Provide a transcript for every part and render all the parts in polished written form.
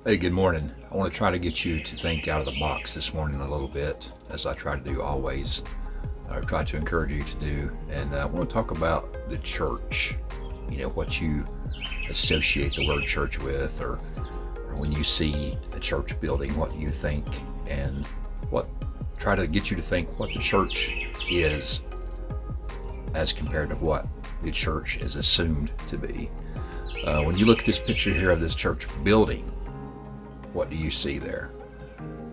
Hey, good morning. I want to try to get you to think out of the box this morning a little bit, as I try to do always, or try to encourage you to do. And I want to talk about the church, what you associate the word church with, or when you see a church building, what you think, and try to get you to think what the church is as compared to what the church is assumed to be. When you look at this picture here of this church building, what do you see there?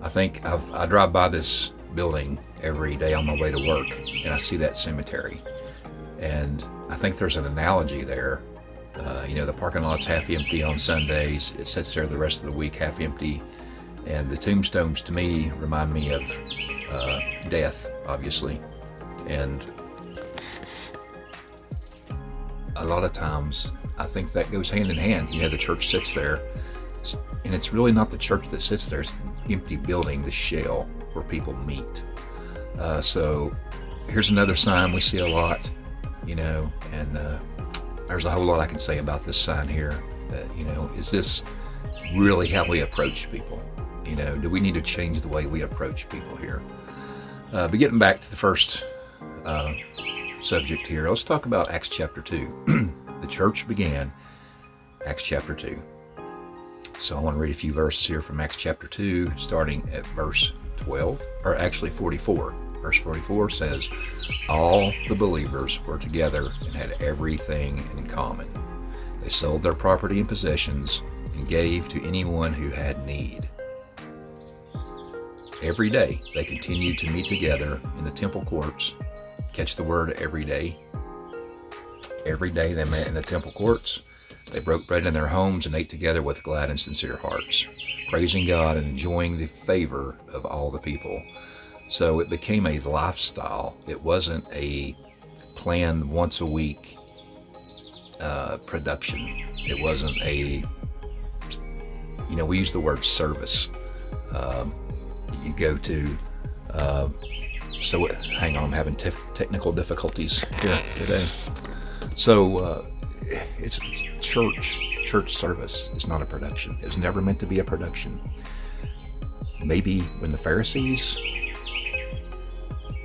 I drive by this building every day on my way to work, and I see that cemetery. And I think there's an analogy there. The parking lot's half empty on Sundays. It sits there the rest of the week half empty. And the tombstones to me remind me of death, obviously. And a lot of times I think that goes hand in hand. The church sits there, and it's really not the church that sits there, it's the empty building, the shell where people meet. So here's another sign we see a lot, and there's a whole lot I can say about this sign here. That, is this really how we approach people? Do we need to change the way we approach people here? But getting back to the first subject here, let's talk about Acts chapter 2. The church began, Acts chapter 2. So I want to read a few verses here from Acts chapter 2, starting at verse 12, or actually 44. Verse 44 says, all the believers were together and had everything in common. They sold their property and possessions and gave to anyone who had need. Every day they continued to meet together in the temple courts. Catch the word every day. Every day they met in the temple courts. They broke bread in their homes and ate together with glad and sincere hearts, praising God and enjoying the favor of all the people. So it became a lifestyle. It wasn't a planned once a week production. It wasn't we use the word service. You go to, hang on, I'm having technical difficulties here today. So it's church service is not a production. It was never meant to be a production. Maybe when the Pharisees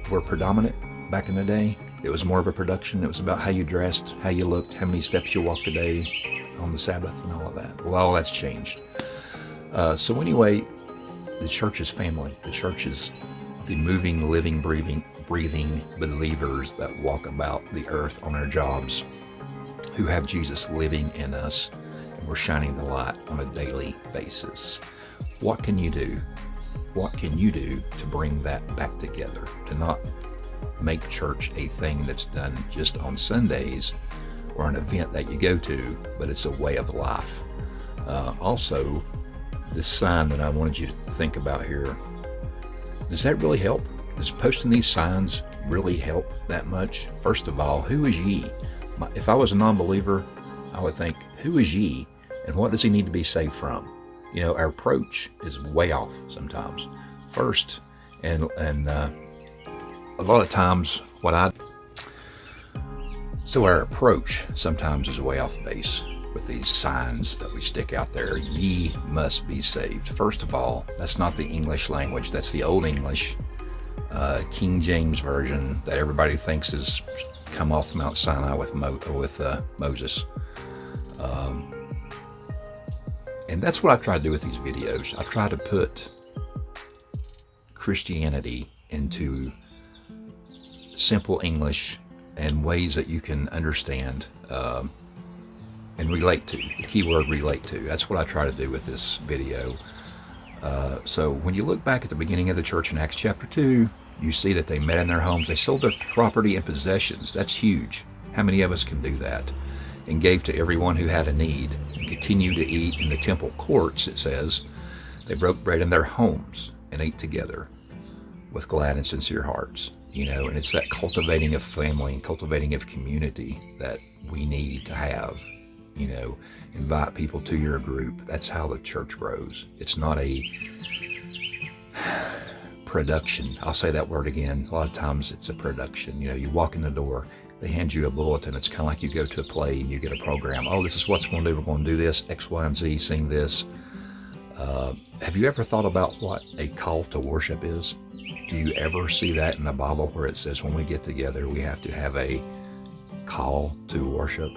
were predominant back in the day, it was more of a production. It was about how you dressed, how you looked, how many steps you walked a day on the Sabbath and all of that. Well, all that's changed. So anyway, the church is family. The church is the moving, living, breathing believers that walk about the earth on our jobs, who have Jesus living in us, and we're shining the light on a daily basis. What can you do? What can you do to bring that back together? To not make church a thing that's done just on Sundays or an event that you go to, but it's a way of life. Also, this sign that I wanted you to think about here, does that really help? Does posting these signs really help that much? First of all, who is ye? If I was a non-believer, I would think, who is ye, and what does he need to be saved from? Our approach is way off sometimes. First, and a lot of times our approach sometimes is way off base with these signs that we stick out there. Ye must be saved. First of all, that's not the English language. That's the Old English, King James version that everybody thinks is come off Mount Sinai with Moses. And that's what I try to do with these videos. I try to put Christianity into simple English and ways that you can understand and relate to. The key word, relate to. That's what I try to do with this video. So when you look back at the beginning of the church in Acts chapter 2, you see that they met in their homes. They sold their property and possessions. That's huge. How many of us can do that? And gave to everyone who had a need, and continued to eat in the temple courts, it says. They broke bread in their homes and ate together with glad and sincere hearts. And it's that cultivating of family and cultivating of community that we need to have. Invite people to your group. That's how the church grows. It's not a production. I'll say that word again. A lot of times it's a production. You walk in the door, they hand you a bulletin. It's kind of like you go to a play and you get a program. Oh, this is what's going to do. We're going to do this, X, Y, and Z, sing this. Have you ever thought about what a call to worship is? Do you ever see that in the Bible where it says when we get together we have to have a call to worship?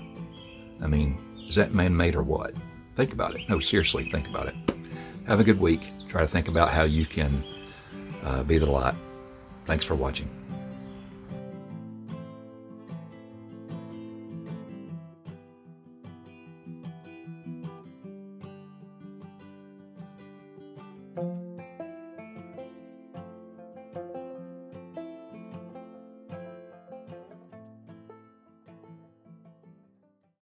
I mean, is that man-made or what? Think about it. No, seriously, think about it. Have a good week. Try to think about how you can be the light. Thanks for watching.